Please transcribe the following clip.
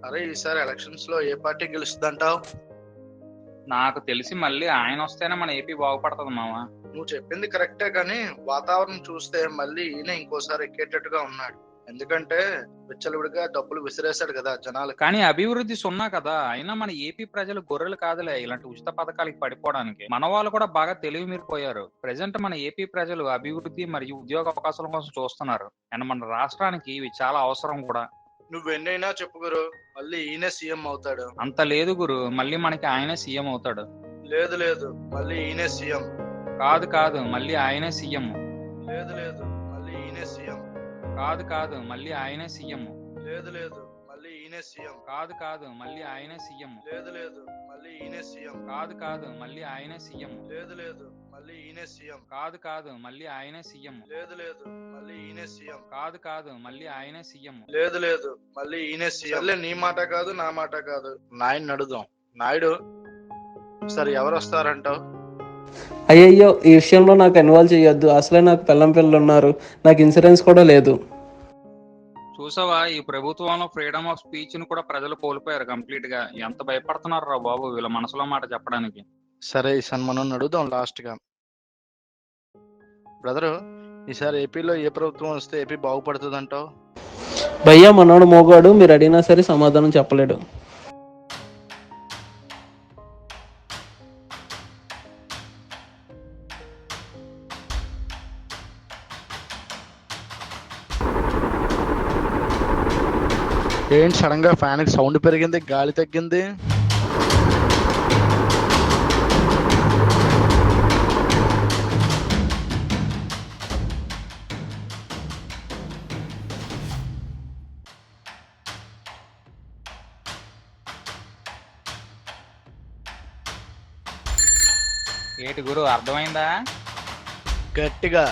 అరే ఈసారి ఎలక్షన్స్ లో ఏ పార్టీ గెలుస్తుందంటావు? నాకు తెలిసి మళ్ళీ ఆయన వస్తేనే మన ఏపీ బాగుపడుతుంది మామ. నువ్వు చెప్పింది కరెక్టే కానీ వాతావరణం చూస్తే మళ్ళీ ఈయన ఇంకోసారి ఎక్కేటట్టుగా ఉన్నాడు. ఎందుకంటే విచ్చలవిడిగా డబ్బులు విసిరేశాడు కదా జనాలకి. కానీ అభివృద్ధి సున్నా కదా, అయినా మన ఏపీ ప్రజలు గొర్రెలు కాదులే ఇలాంటి ఉచిత పథకాలకి పడిపోవడానికి. మన వాళ్ళు కూడా బాగా తెలివి మీరిపోయారు. ప్రెసెంట్ మన ఏపీ ప్రజలు అభివృద్ధి మరియు ఉద్యోగ అవకాశాల కోసం చూస్తున్నారు. అండ్ మన రాష్ట్రానికి ఇవి చాలా అవసరం కూడా. నువ్వెన్నైనా చెప్పు గురు, మళ్ళీ ఈయనే సీఎం అవుతాడు. అంత లేదు గురు, మళ్ళీ మనకి ఆయనే సీఎం అవుతాడు. లేదు లేదు, మళ్ళీ ఈయనే సీఎం. కాదు కాదు, మళ్ళీ ఆయనే సీఎం. లేదు లేదు, మళ్ళీ ఈయనే సీఎం. కాదు కాదు, మళ్ళీ ఆయనే సీఎం. లేదు లేదు, మళ్ళీ ఈయనే సీఎం. కాదు కాదు, మళ్ళీ ఆయనే సీఎం. లేదు లేదు, మళ్ళీ ఈయనే సీఎం. కాదు కాదు, మళ్ళీ ఆయనే సీఎం. లేదు లేదు, మళ్ళీ ఈయనే సీఎం. కాదు కాదు, మళ్ళీ ఆయనే సీఎం. లేదు లేదు, మళ్ళీ ఈయనే సీఎం. కాదు కాదు, మళ్ళీ ఆయనే సీఎం. లేదు లేదు, మళ్ళీ ఈయనే సీఎం. నీ మాట కాదు నా మాట కాదు, నాయన్ని అడుగుదాం. నాయుడు, సరే ఎవరు వస్తారంటావు? అయ్యయ్యో, ఈ విషయంలో నాకు ఇన్వాల్వ్ చేయొద్దు. అసలే నాకు పిల్లలు ఉన్నారు, నాకు ఇన్సూరెన్స్ కూడా లేదు. చూసావా, ఈ ప్రభుత్వంలో ఫ్రీడమ్ ఆఫ్ స్పీచ్ ని కూడా ప్రజలు కోల్పోయారు కంప్లీట్ గా. ఎంత భయపడుతున్నారు రా బాబు వీళ్ళ మనసులో మాట చెప్పడానికి. సరే ఈసారి మనం అడుగుదాం లాస్ట్ గా. బ్రదరు, ఈసారి ఏపీలో ఏ ప్రభుత్వం వస్తే ఏపీ బాగుపడుతుంది అంటావు? భయ్యా, మనోడు మోగాడు, మీరు అడిగినా సరే సమాధానం చెప్పలేడు. ఏంటి సడన్ గా ఫ్యాన్ కి సౌండ్ పెరిగింది, గాలి తగ్గింది? ఏటి గురు, అర్థమైందా? గట్టిగా